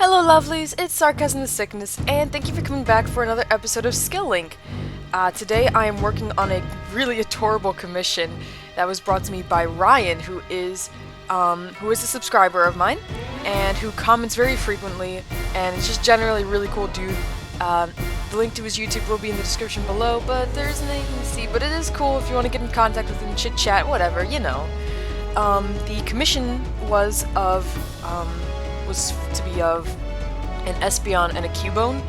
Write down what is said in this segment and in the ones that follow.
Hello lovelies, it's Sarcasm the Sickness, and thank you for coming back for another episode of Skill Link. Today I am working on a really adorable commission that was brought to me by Ryan, who is a subscriber of mine, and who comments very frequently, and is just generally a really cool dude. The link to his YouTube will be in the description below, but there isn't anything to see, but it is cool if you want to get in contact with him, chit-chat, whatever, you know. The commission was to be of an Espeon and a Cubone,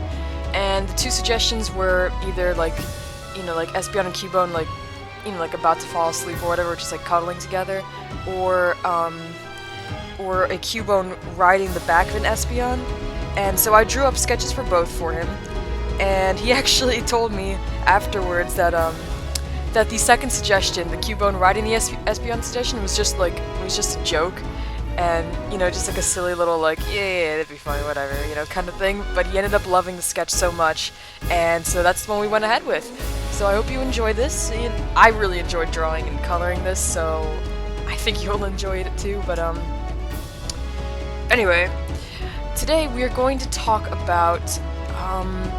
and the two suggestions were either like Espeon and Cubone like about to fall asleep or whatever, just like cuddling together, or a Cubone riding the back of an Espeon. And so I drew up sketches for both for him, and he actually told me afterwards that that the second suggestion, the Cubone riding the Espeon suggestion, was just a joke, and just like a silly little like yeah, that'd be funny, whatever, kind of thing. But he ended up loving the sketch so much, and so that's the one we went ahead with. So I hope you enjoy this. I really enjoyed drawing and coloring this, so I think you'll enjoy it too. But anyway, today we are going to talk about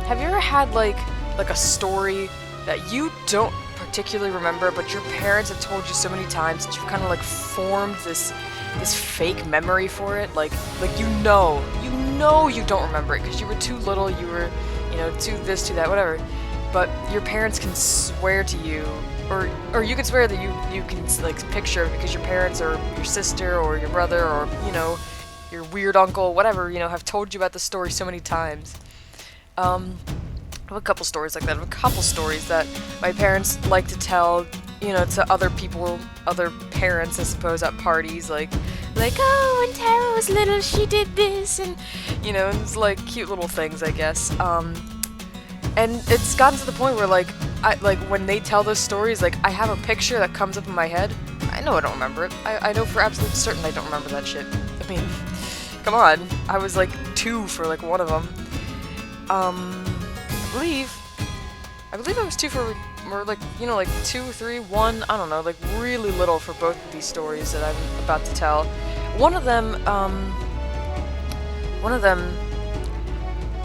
have you ever had like a story that you don't particularly remember, but your parents have told you so many times that you've kind of like formed this fake memory for it, like you don't remember it because you were too little, you were too this, too that, whatever, but your parents can swear to you, or you can swear that you can like picture it because your parents or your sister or your brother or your weird uncle, whatever, have told you about the story so many times. I have a couple stories like that. I have a couple stories that my parents like to tell, to other people, other parents, I suppose, at parties, like, oh, when Tara was little, she did this, and, it's like cute little things, I guess. And it's gotten to the point where, when they tell those stories, I have a picture that comes up in my head. I know I don't remember it. I know for absolute certain I don't remember that shit. I mean, come on. I was, 2 for, one of them. I believe I was 2 for, or 2, 3, 1, I don't know, really little for both of these stories that I'm about to tell. One of them,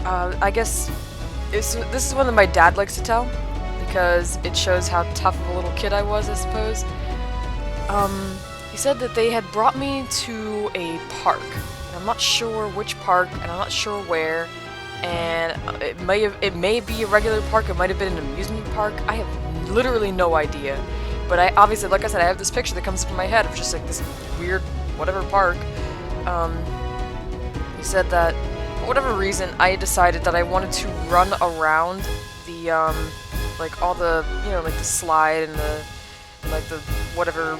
I guess, this is one that my dad likes to tell, because it shows how tough of a little kid I was, I suppose. He said that they had brought me to a park, and I'm not sure which park, and I'm not sure where, and it may be a regular park, it might have been an amusement park, I have literally no idea. But I obviously, like I said, I have this picture that comes up in my head of just this weird whatever park. He said that for whatever reason I decided that I wanted to run around the all the the slide and the whatever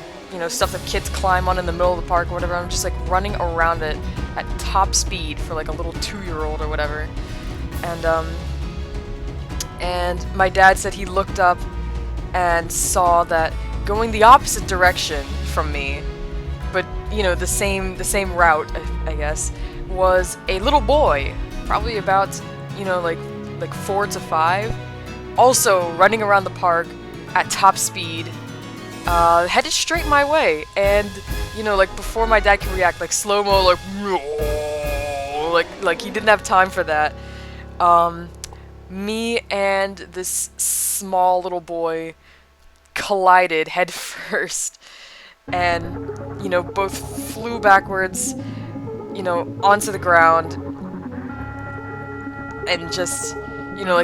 stuff that kids climb on in the middle of the park or whatever. I'm just running around it at top speed for a little 2-year-old or whatever. And my dad said he looked up and saw that going the opposite direction from me, but the same route, I guess, was a little boy, probably about 4 to 5, also running around the park at top speed, headed straight my way. And before my dad can react, slow-mo, like he didn't have time for that, me and this small little boy collided head first, and both flew backwards onto the ground, and just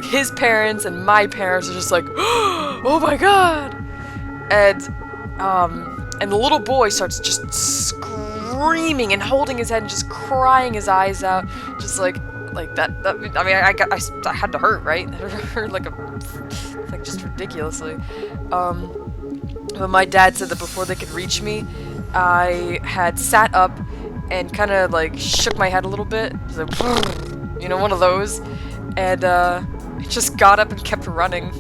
his parents and my parents are just oh my god. And the little boy starts just screaming and holding his head and just crying his eyes out, just like that. I mean, I had to hurt, right? It hurt just ridiculously. But my dad said that before they could reach me, I had sat up and kind of shook my head a little bit, just one of those, and just got up and kept running.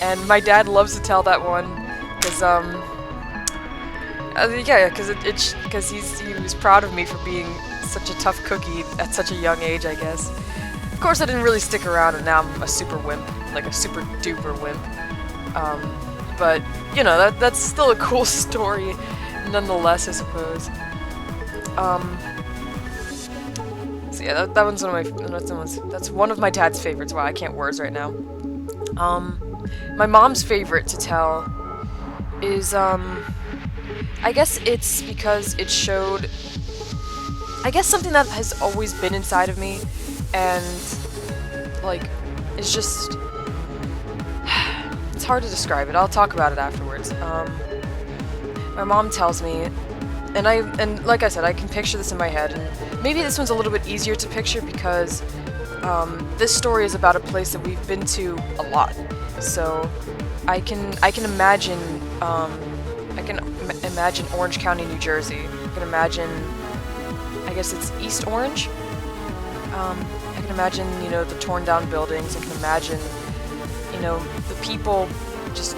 And my dad loves to tell that one, because because he was proud of me for being such a tough cookie at such a young age, I guess. Of course, I didn't really stick around, and now I'm a super wimp, a super duper wimp. But that's still a cool story, nonetheless, I suppose. So yeah, that one's that's one of my dad's favorites. Wow, I can't words right now. My mom's favorite to tell is I guess it's because it showed, I guess, something that has always been inside of me, and like it's just it's hard to describe it. I'll talk about it afterwards. My mom tells me, and like I said, I can picture this in my head, and maybe this one's a little bit easier to picture because this story is about a place that we've been to a lot. So I can imagine imagine Orange County, New Jersey. I can imagine, I guess it's East Orange. I can imagine, the torn down buildings. I can imagine, the people just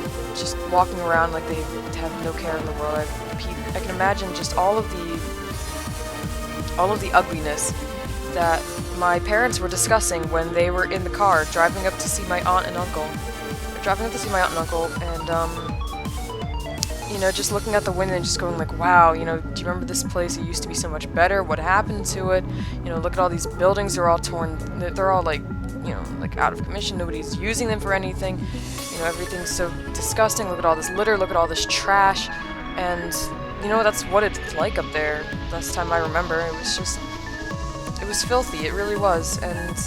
walking around like they have no care in the world. I can imagine just all of the ugliness that my parents were discussing when they were in the car driving up to see my aunt and uncle. And just looking out the window and just going like, wow, do you remember this place? It used to be so much better. What happened to it? Look at all these buildings. They're all torn. They're all like out of commission. Nobody's using them for anything. Everything's so disgusting. Look at all this litter. Look at all this trash. And that's what it's like up there. Last time I remember, it was filthy. It really was. And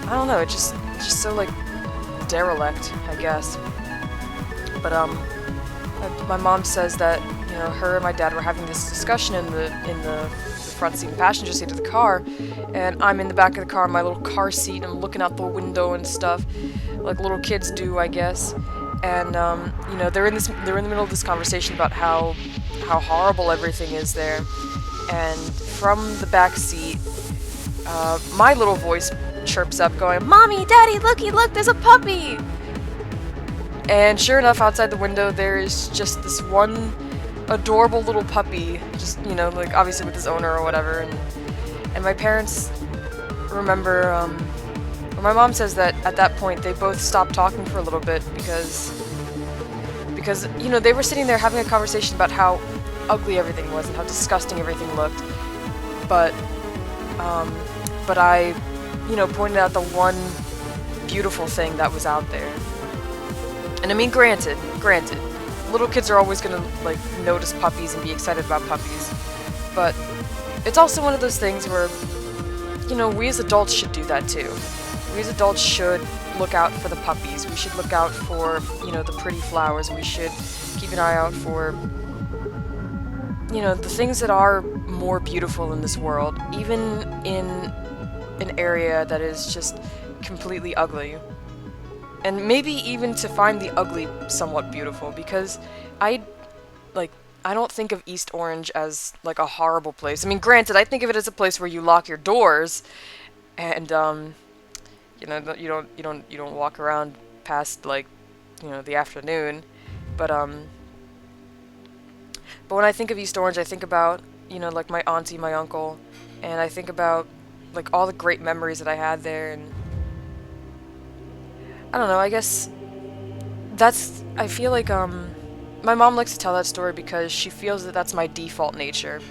I don't know. It's just so like derelict, I guess. But my mom says that her and my dad were having this discussion in the front seat and passenger seat of the car, and I'm in the back of the car in my little car seat and I'm looking out the window and stuff, like little kids do, I guess. And they're in the middle of this conversation about how horrible everything is there. And from the back seat, my little voice chirps up, going, "Mommy, Daddy, looky, look, there's a puppy!" And sure enough, outside the window, there's just this one adorable little puppy, just, like obviously with his owner or whatever. And my parents remember, or my mom says that at that point they both stopped talking for a little bit because they were sitting there having a conversation about how ugly everything was and how disgusting everything looked. But I, pointed out the one beautiful thing that was out there. And I mean, granted, little kids are always gonna like notice puppies and be excited about puppies, but it's also one of those things where, we as adults should do that too. We as adults should look out for the puppies. We should look out for, the pretty flowers. We should keep an eye out for, the things that are more beautiful in this world, even in an area that is just completely ugly. And maybe even to find the ugly somewhat beautiful, because I don't think of East Orange as like a horrible place. I mean, granted, I think of it as a place where you lock your doors, and you don't walk around past like the afternoon. But when I think of East Orange, I think about like my auntie, my uncle, and I think about like all the great memories that I had there. And I don't know, I guess I feel like, my mom likes to tell that story because she feels that that's my default nature,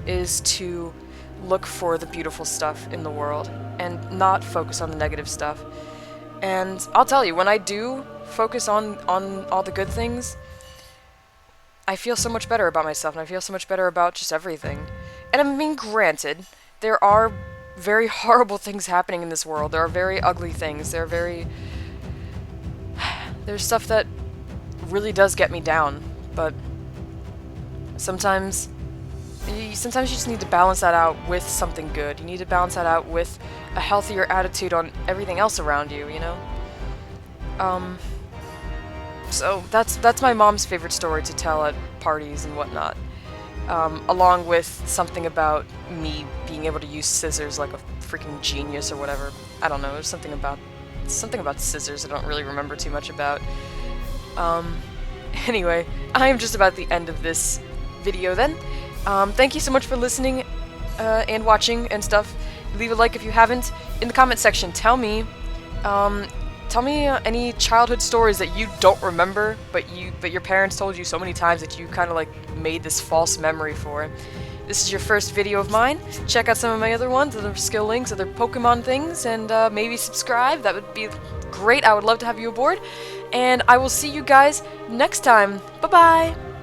is to look for the beautiful stuff in the world and not focus on the negative stuff. And I'll tell you, when I do focus on all the good things, I feel so much better about myself, and I feel so much better about just everything. And I mean, granted, there are very horrible things happening in this world. There are very ugly things. There's stuff that really does get me down, but sometimes you just need to balance that out with something good. You need to balance that out with a healthier attitude on everything else around you, So that's my mom's favorite story to tell at parties and whatnot, along with something about me being able to use scissors like a freaking genius or whatever. I don't know, there's something about scissors I don't really remember too much about. Anyway, I am just about the end of this video then. Thank you so much for listening and watching and stuff. Leave a like if you haven't. In the comment section, tell me any childhood stories that you don't remember, but your parents told you so many times that you kind of like made this false memory for. this is your first video of mine, check out some of my other ones, other skill links, other Pokemon things, and maybe subscribe. That would be great. I would love to have you aboard. And I will see you guys next time. Bye-bye!